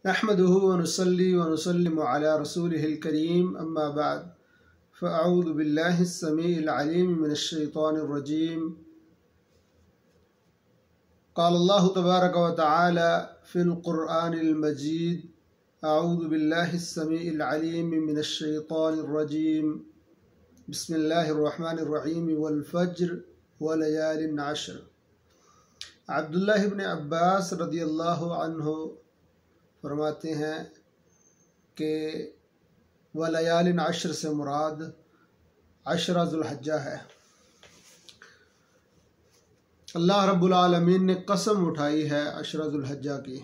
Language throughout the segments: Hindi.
नहमदुहु व नुसल्ली व नुसल्लिमु अला रसूलिहिल करीम अम्मा बाद फ़अऊज़ु बिल्लाहिस समीइल अलीम मिनश शैतानिर रजीम। क़ाल अल्लाहु तबारक व तआला फ़िल क़ुरआनिल मजीद अऊज़ु बिल्लाहिस समीइल अलीम मिनश शैतानिर रजीम। बिस्मिल्लाहिर रहमानिर रहीम वल फ़ज्र व लयालिन अश्र। अब्दुल्लाह इब्न अब्बास रदियल्लाहु अन्हु फरमाते हैं कि वलयालिन अश्र से मुराद अशरा ज़ुल्हज्जा है। अल्लाह रब्बुल आलमीन ने कसम उठाई है अशरा ज़ुल्हज्जा की।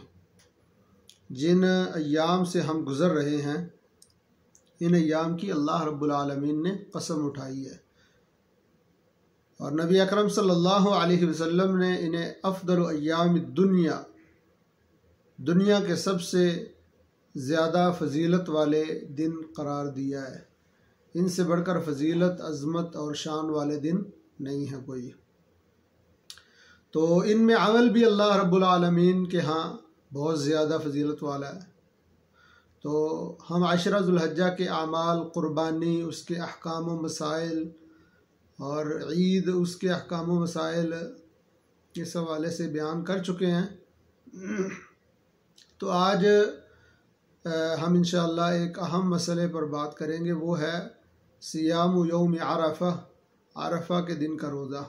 जिन अय्याम से हम गुज़र रहे हैं इन अय्याम की अल्लाह रब्बुल आलमीन ने कसम उठाई है और नबी अकरम सल्लल्लाहु अलैहि वसल्लम ने इन्हें अफ़दल अय्याम दुनिया, दुनिया के सबसे ज़्यादा फ़जीलत वाले दिन करार दिया है। इनसे बढ़कर फ़जीलत, अज़मत और शान वाले दिन नहीं है कोई। तो इनमें अमल भी अल्लाह रब्बुल आलमीन के यहाँ बहुत ज़्यादा फ़जीलत वाला है। तो हम अशरा ज़ुल्हज्जा के आमाल, क़ुरबानी, उसके अहकाम व मसाइल और ईद, उसके अहकाम व मसाइल इस हवाले से बयान कर चुके हैं। तो आज हम इंशाअल्लाह एक अहम मसले पर बात करेंगे, वो है सियाम यौम अरफा, अरफा के दिन का रोज़ा,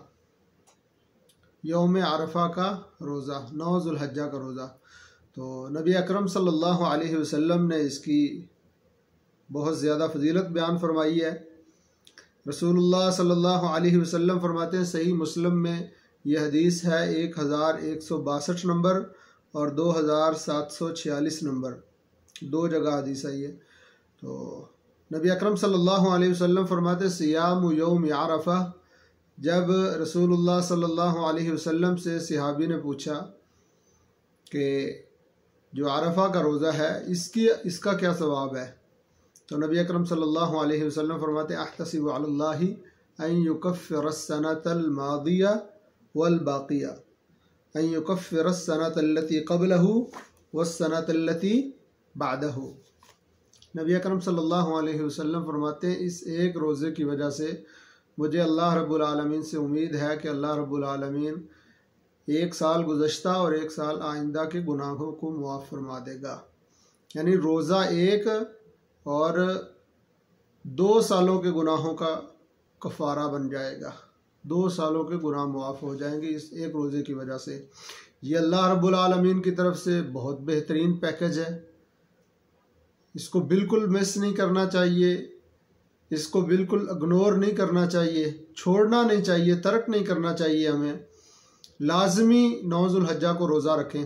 यौम अरफा का रोज़ा, 9 ज़ुल्हज्जा का रोज़ा। तो नबी अकरम सल्लल्लाहु अलैहि वसल्लम ने इसकी बहुत ज़्यादा फ़जीलत बयान फरमाई है। रसूलुल्लाह सल्लल्लाहु अलैहि वसल्लम फरमाते हैं, सही मुस्लिम में यह हदीस है 1162 नंबर और 2746 नंबर, 2 जगह हदीस आई है। तो नबी अकरम सल्लल्लाहु अलैहि वसल्लम फरमाते सियाम यौम अरफा। जब रसूलुल्लाह सल्लल्लाहु अलैहि वसल्लम से सहाबी ने पूछा कि जो अरफा का रोज़ा है इसका क्या सवाब है, तो नबी अकरम सल्लल्लाहु अलैहि वसल्लम फरमाते अहतसिबु अलल्लाहि अन युकफ्फिरस-सनतल मादिया वल बाक़िया अन युकफ्फिरस-सनतल्लती क़ब्लहु वस-सनतल्लती बादहु। नबी अकरम सल्लल्लाहु अलैहि वसल्लम फरमाते हैं, इस एक रोज़े की वजह से मुझे अल्लाह रब्बुल आलमीन से उम्मीद है कि अल्लाह रब्बुल आलमीन एक साल गुज़श्ता और एक साल आइंदा के गुनाहों को मुआफ़ फरमा देगा। यानी रोज़ा एक और 2 सालों के गुनाहों का कफ़ारा बन जाएगा, 2 सालों के गुनाह मुआफ़ हो जाएंगे इस एक रोज़े की वजह से। ये अल्लाह रब्बुल आलमीन की तरफ से बहुत बेहतरीन पैकेज है। इसको बिल्कुल मिस नहीं करना चाहिए, इसको बिल्कुल इग्नोर नहीं करना चाहिए, छोड़ना नहीं चाहिए, तर्क नहीं करना चाहिए। हमें लाजमी 9 ज़ुल्हज्जा को रोज़ा रखें।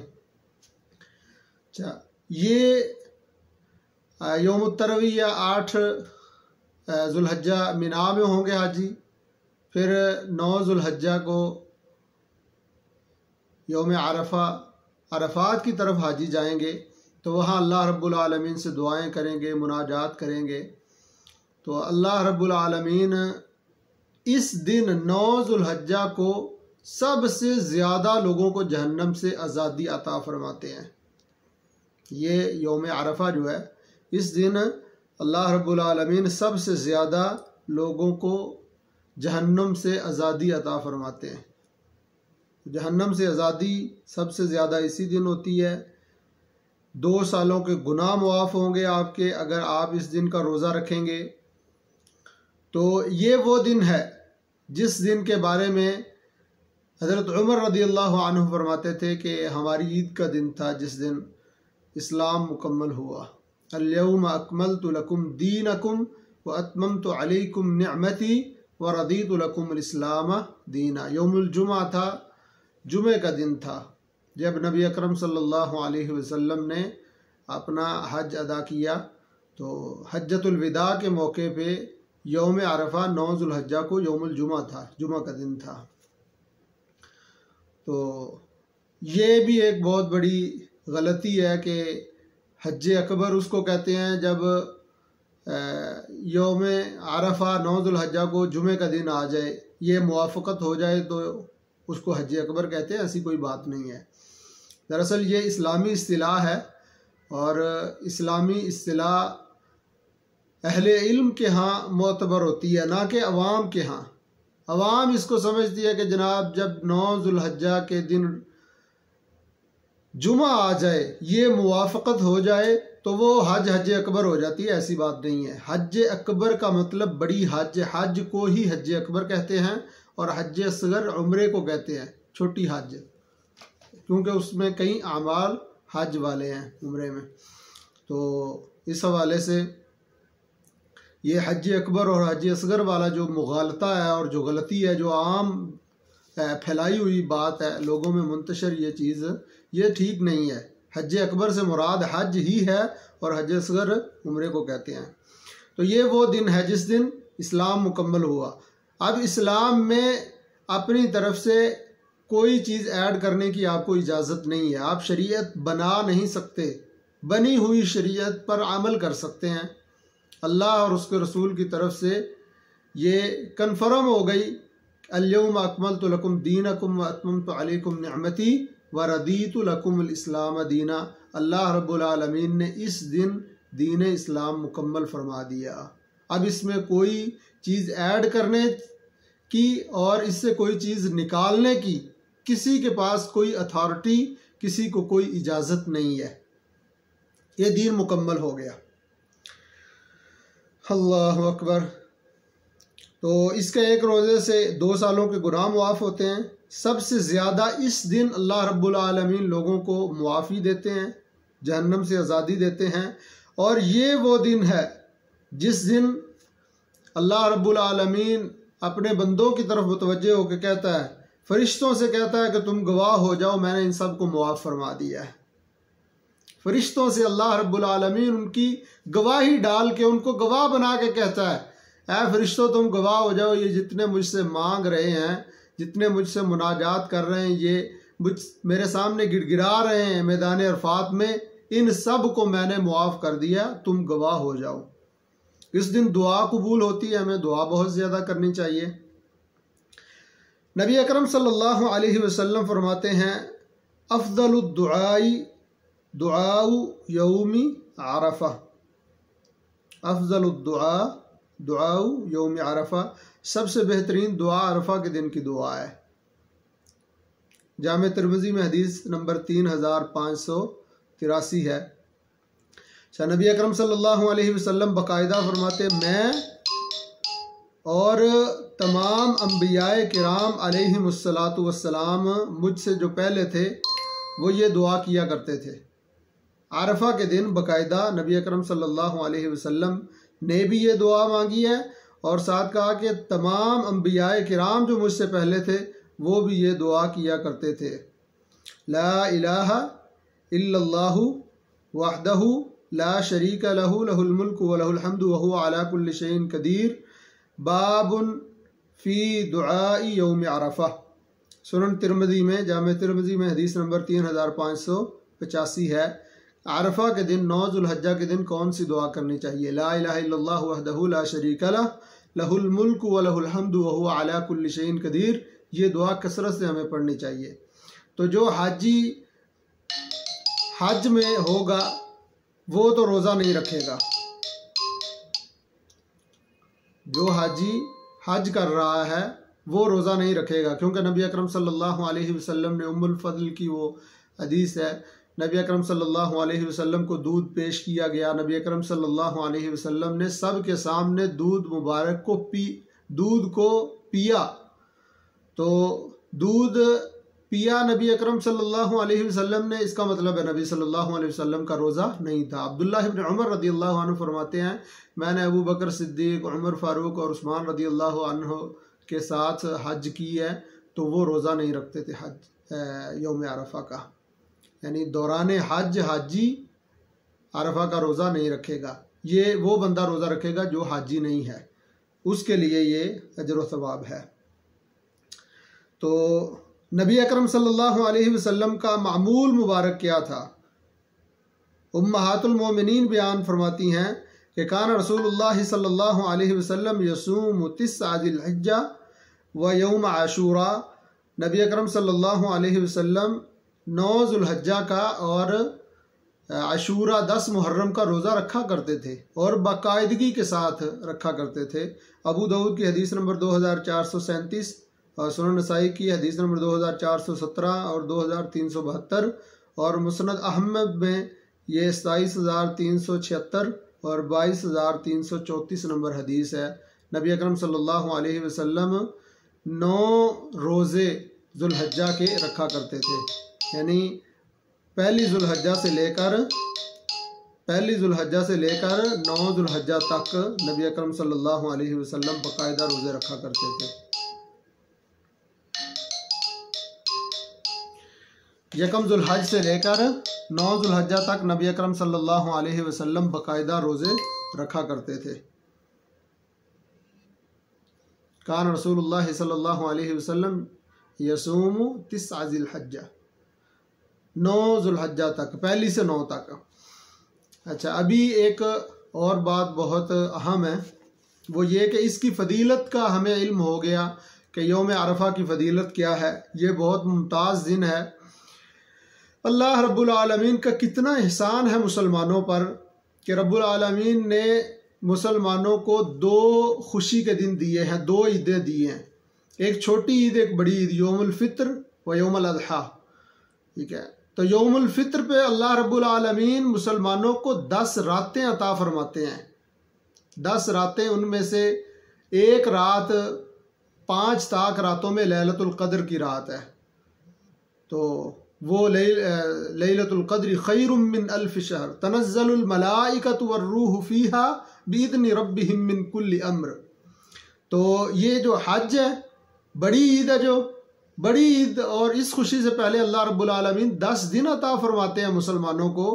अच्छा, ये यौम तरवी या 8 ज़ुल्हज्जा मिना में होंगे हाजी, फिर 9 ज़ुल्हज्जा को यौम अरफा अरफात की तरफ हाजी जाएंगे, तो वहाँ अल्लाह रब्बुल आलमीन से दुआएं करेंगे, मुनाजात करेंगे। तो अल्लाह रब्बुल आलमीन इस दिन 9 ज़ुल्हज्जा को सबसे ज़्यादा लोगों को जहन्नम से आज़ादी अता फरमाते हैं। ये यौम अरफा जो है, इस दिन अल्लाह रब्बुल आलमीन सबसे ज़्यादा लोगों को जहन्नम से आज़ादी अता फरमाते हैं। जहन्नम से आज़ादी सबसे ज़्यादा इसी दिन होती है। 2 सालों के गुनाह मुआफ़ होंगे आपके अगर आप इस दिन का रोज़ा रखेंगे। तो ये वो दिन है जिस दिन के बारे में हज़रत उमर रदियल्लाहु अन्हु फरमाते थे कि हमारी ईद का दिन था जिस दिन इस्लाम मुकम्मल हुआ। अल-यौम अकमलतु लकुम दीनकुम व अतममतु अलैकुम निअमती व रदीतु लकुमुल इस्लाम दीना। यौमुल जुमा था, जुमे का दिन था जब नबी अकरम सल्लल्लाहु अलैहि वसल्लम ने अपना हज अदा किया। तो हज्जतुल विदा के मौके पे यौम अरफा 9 ज़ुल्हज्जा को यौमुल जुमा था, जुमा का दिन था। तो ये भी एक बहुत बड़ी गलती है कि हज अकबर उसको कहते हैं जब यौम अरफा 9 ज़ुल्हज्जा को जुमे का दिन आ जाए, ये मुआफ़क़त हो जाए तो उसको हज अकबर कहते हैं। ऐसी कोई बात नहीं है। दरअसल ये इस्लामी इस्तिलाह है और इस्लामी इस्तिलाह अहले इल्म के यहाँ मोतबर होती है, ना कि अवाम के यहाँ। अवाम इसको समझती है कि जनाब जब 9 ज़ुल्हज्जा के दिन जुमा आ जाए, ये मुवाफ़क़त हो जाए तो वो हज अकबर हो जाती है। ऐसी बात नहीं है। हज अकबर का मतलब बड़ी हज को ही हज अकबर कहते हैं और हज असगर उम्रे को कहते हैं, छोटी हज, क्योंकि उसमें कई आमाल हज वाले हैं उम्रे में। तो इस हवाले से ये हज अकबर और हज असगर वाला जो मुगालता है और जो गलती है, जो आम फैलाई हुई बात है लोगों में मुंतशर, ये चीज़ ये ठीक नहीं है। हज अकबर से मुराद हज ही है और हज असगर उम्रे को कहते हैं। तो ये वो दिन है जिस दिन इस्लाम मुकम्मल हुआ। अब इस्लाम में अपनी तरफ से कोई चीज़ ऐड करने की आपको इजाज़त नहीं है। आप शरीयत बना नहीं सकते, बनी हुई शरीयत पर अमल कर सकते हैं। अल्लाह और उसके रसूल की तरफ से ये कन्फर्म हो गई, अल-यौम अकमलतु लकुम दीनकुम व अतममतु अलैकुम निअमती व रदीतु लकुमुल इस्लाम दीना। अल्लाह रब्बुल आलमीन ने इस दिन दीन इस्लाम मुकम्मल फरमा दिया। अब इसमें कोई चीज़ ऐड करने की और इससे कोई चीज़ निकालने की किसी के पास कोई अथॉरिटी, किसी को कोई इजाज़त नहीं है। ये दीन मुकम्मल हो गया। अल्लाहु अकबर। तो इसके एक रोज़े से 2 सालों के गुनाह मुआफ़ होते हैं। सबसे ज़्यादा इस दिन अल्लाह रब्बुल आलमीन लोगों को मुआफ़ी देते हैं, जहन्नम से आज़ादी देते हैं। और ये वो दिन है जिस दिन अल्लाह रब्बुल आलमीन अपने बंदों की तरफ मुतवज्जे होकर कहता है, फ़रिश्तों से कहता है कि तुम गवाह हो जाओ, मैंने इन सब को मुआफ़ फरमा दिया है। फ़रिश्तों से अल्लाह रब्बुल आलमीन उनकी गवाही डाल के उनको गवाह बना के कहता है, ऐ फ़रिश्तों तुम गवाह हो जाओ, ये जितने मुझसे मांग रहे हैं, जितने मुझसे मुनाजात कर रहे हैं, ये मेरे सामने गिड़गिड़ा रहे हैं मैदान अरफात में, इन सब को मैंने मुआफ़ कर दिया, तुम गवाह हो जाओ। इस दिन दुआ कबूल होती है, हमें दुआ बहुत ज़्यादा करनी चाहिए। नबी अकरम सल्लल्लाहु अलैहि वसल्लम फरमाते हैं, अफ़ज़लुद दुआई दुआउ यौमी अरफा। अफ़ज़लुद दुआ दुआउ यौमी अरफा, सबसे बेहतरीन दुआ अरफा के दिन की दुआ है। जामे तिरमिज़ी में हदीस नंबर 3583 है। नबी अकरम सल्लल्लाहु अलैहि वसल्लम बाकायदा फरमाते, मैं और तमाम अम्बियाए किराम अलैहिमुस्सलातु वस्सलाम मुझसे जो पहले थे वो ये दुआ किया करते थे। आरफा के दिन बाकायदा नबी अकरम सल्लल्लाहु अलैहि वसल्लम ने भी ये दुआ मांगी है और साथ कहा कि तमाम अम्बियाए किराम जो मुझसे पहले थे वो भी ये दुआ किया करते थे। ला इलाहा इल्लल्लाहु वहदहु ला शरीका लहु लहुल मुल्कु व लहुल हम्दु व हुवा अला कुल्लि शैइन कदीर बाबुन फ़ी दुआई यौम अरफा। सुनन तिरमिज़ी में, जामे तिरमिज़ी में हदीस नंबर 3585 है। अरफा के दिन 9 ज़ुल्हज्जा के दिन कौन सी दुआ करनी चाहिए? ला इलाहा इल्लल्लाहु वहदहु ला शरीका लहु लहुल मुल्कु व लहुल हम्दु व हुवा अला कुल्लि शैइन कदीर। ये दुआ कसरत से हमें पढ़नी चाहिए। तो जो हाजी हज में होगा वो तो रोज़ा नहीं रखेगा। जो हाजी हज कर रहा है वो रोज़ा नहीं रखेगा, क्योंकि नबी अकरम सल्लल्लाहु अलैहि वसल्लम ने उम्मुल फज़ल की वो हदीस है, नबी अकरम सल्लल्लाहु अलैहि वसल्लम को दूध पेश किया गया। नबी अकरम सल्लल्लाहु अलैहि वसल्लम ने सब के सामने दूध मुबारक को पिया। तो दूध पिया नबी अकरम सल्लल्लाहु अलैहि वसल्लम ने, इसका मतलब है नबी सल्लल्लाहु अलैहि वसल्लम का रोज़ा नहीं था। अब्दुल्लाह इब्न उमर रदियल्लाहु अन्हु फरमाते हैं, मैंने अबू बकर सिद्दीक, उमर फ़ारूक और उस्मान रदियल्लाहु अन्हु के साथ हज की है, तो वो रोज़ा नहीं रखते थे हज यौम अरफा का। यानी दौरान हज हाजी अरफा का रोज़ा नहीं रखेगा। ये वो बंदा रोज़ा रखेगा जो हाजी नहीं है, उसके लिए ये अजर व सवाब है। तो नबी अकरम सल्लल्लाहु अलैहि वसल्लम का मामूल मुबारक क्या था? उम्महातुल मोमिनीन बयान फरमाती हैं कि कान रसूलुल्लाह सल्लल्लाहु अलैहि वसल्लम यसूमु तिस्अ ज़िल-हिज्जा व यौम आशूरा। नबी अकरम सल्लल्लाहु अलैहि वसल्लम 9 जुल्हज्जा का और आशूरा 10 मुहर्रम का रोज़ा रखा करते थे और बाकायदगी के साथ रखा करते थे। अबू दाऊद की हदीस नंबर 2437 और सुनन नसाई की हदीस नंबर 2417 और 2372 और मुस्नद अहमद में ये 27,376 और 22,334 नंबर हदीस है। नबी अकरम सल्लल्लाहु अलैहि वसल्लम 9 रोज़े जुल्हज्जा के रखा करते थे, यानी पहली जुल्हज्जा से लेकर 9 जुल्हज्जा तक नबी अकरम सल्लल्लाहु अलैहि वसल्लम बाकायदा रोज़े रखा करते थे। यकम जुल्हज से लेकर 9 जुल्हज्जा तक नबी अकरम सल्लल्लाहु अलैहि वसल्लम बाकायदा रोज़े रखा करते थे। कान रसूलुल्लाह सल्लल्लाहु अलैहि वसल्लम यसूमु 9 ज़िल्हज्जा, 9 जुल्हज्जा तक, पहली से 9 तक। अच्छा, अभी एक और बात बहुत अहम है, वो ये कि इसकी फ़जीलत का हमें इल्म हो गया कि यौम अरफा की फ़जीलत क्या है। ये बहुत मुमताज़ दिन है। अल्लाह रब्बुल आलमीन का कितना एहसान है मुसलमानों पर कि रब्बुल आलमीन ने मुसलमानों को 2 खुशी के दिन दिए हैं, 2 ईदें दी हैं, एक छोटी ईद एक बड़ी ईद, यौमुल फित्र व यौमुल अज़हा। ठीक है, तो यौमुल फित्र पे अल्लाह रब्बुल आलमीन मुसलमानों को 10 रातें अता फरमाते हैं। 10 रातें, उनमें से एक रात 5 ताक रातों में लैलतुल क़द्र की रात है। तो वो लैलतुल क़द्र खैरुम मिन अल्फ़ शहर तनज़्ज़लुल मलाइकतु वर्रूहु फ़ीहा बिइज़्नि रब्बिहिम मिन कुल्लि अम्र। तो ये जो हज है, बड़ी ईद है, जो बड़ी ईद, और इस खुशी से पहले अल्लाह रब्बुल आलमीन 10 दिन अता फरमाते हैं मुसलमानों को,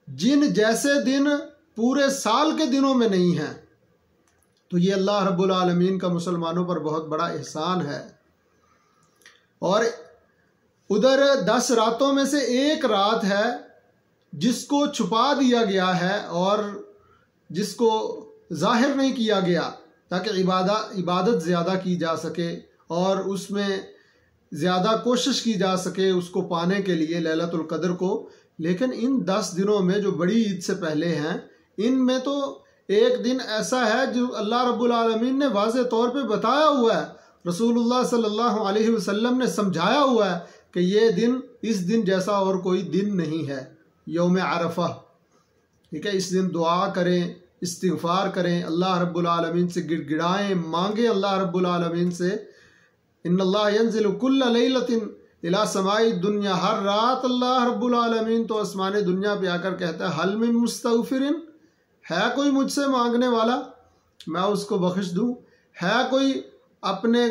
जिन जैसे दिन पूरे साल के दिनों में नहीं हैं। तो ये अल्लाह रब्बुल आलमीन का मुसलमानों पर बहुत बड़ा एहसान है। और उधर 10 रातों में से एक रात है जिसको छुपा दिया गया है और जिसको जाहिर नहीं किया गया, ताकि इबादत ज़्यादा की जा सके और उसमें ज़्यादा कोशिश की जा सके उसको पाने के लिए, लैलतुल क़द्र को। लेकिन इन 10 दिनों में जो बड़ी ईद से पहले हैं, इनमें तो एक दिन ऐसा है जो अल्लाह रब्बुल आलमीन ने वाज़े तौर पे बताया हुआ है, रसूलुल्लाह सल्लल्लाहु अलैहि वसल्लम ने समझाया हुआ है कि ये दिन, इस दिन जैसा और कोई दिन नहीं है, यौम अरफा। ठीक है, इस दिन दुआ करें, इस्तिग़फ़ार करें, अल्लाह रब्बुल आलमीन से गिड़गिड़ाएं, मांगे अल्लाह रब्बुल आलमीन से। इन्नल्लाह यंज़िलु कुल्ल लैलतिन इला समाई दुनिया, हर रात अल्लाह रब्बुल आलमीन तो आसमान दुनिया पे आकर कहता है, हल मिन मुस्तग़फ़िरिन, है कोई मुझसे मांगने वाला, मैं उसको बख्श दूँ। है कोई अपने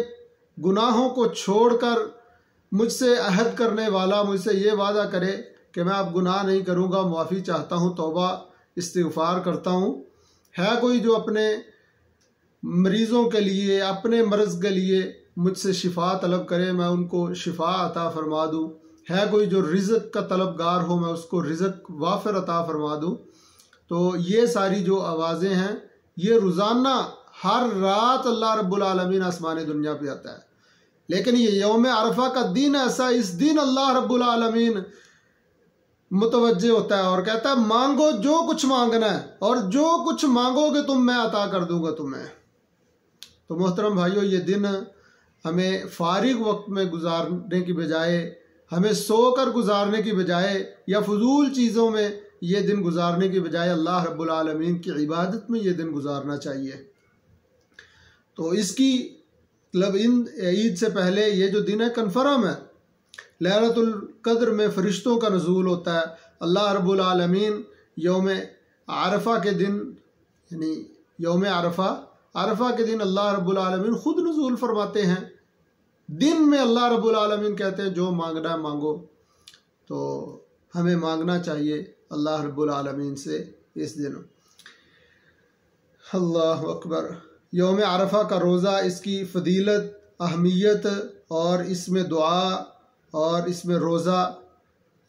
गुनाहों को छोड़कर मुझसे अहद करने वाला, मुझसे ये वादा करे कि मैं अब गुनाह नहीं करूँगा, माफ़ी चाहता हूँ, तौबा इस्तिग़फ़ार करता हूँ। है कोई जो अपने मरीज़ों के लिए, अपने मर्ज़ के लिए मुझसे शिफा तलब करे, मैं उनको शिफा अता फरमा दूँ। है कोई जो रिज़्क़ का तलबगार हो, मैं उसको रिज़्क़ वाफ़िर अता फरमा दूँ। तो ये सारी जो आवाज़ें हैं, ये रोज़ाना हर रात अल्लाह रब्बुल आलमीन आसमान दुनिया पे आता है। लेकिन ये यौम अरफा का दिन ऐसा, इस दिन अल्लाह रब्बुल आलमीन मुतवज्जे होता है और कहता है, मांगो जो कुछ मांगना है और जो कुछ मांगोगे तुम, मैं अता कर दूंगा तुम्हें। तो मोहतरम भाइयों, ये दिन हमें फारिग वक्त में गुजारने की बजाय, हमें सोकर गुजारने की बजाय या फजूल चीज़ों में ये दिन गुजारने की बजाय अल्लाह रब्बुल आलमीन की इबादत में ये दिन गुजारना चाहिए। तो इसकी मतलब इन ईद से पहले ये जो दिन है कन्फर्म है, लैलतुल क़द्र में फ़रिश्तों का नज़ूल होता है। अल्लाह रब्बुल आलमीन यौम अरफा के दिन, यानी यौम अरफा के दिन अल्लाह रब्बुल आलमीन ख़ुद नज़ूल फरमाते हैं। दिन में अल्लाह रब्बुल आलमीन कहते हैं जो मांगना है मांगो। तो हमें मांगना चाहिए अल्लाह रब्बुल आलमीन से इस दिन। अल्लाहु अकबर। यौम अरफा का रोज़ा, इसकी फ़जीलत, अहमियत और इसमें दुआ और इसमें रोज़ा,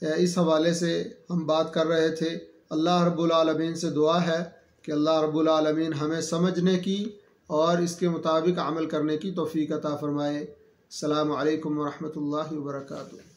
इस हवाले से हम बात कर रहे थे। अल्लाह रब्बुल आलमीन से दुआ है कि अल्लाह रब्बुल आलमीन हमें समझने की और इसके मुताबिक अमल करने की तौफ़ीक़ अता फ़रमाए। अस्सलामु अलैकुम व रहमतुल्लाहि व बरकातुहू।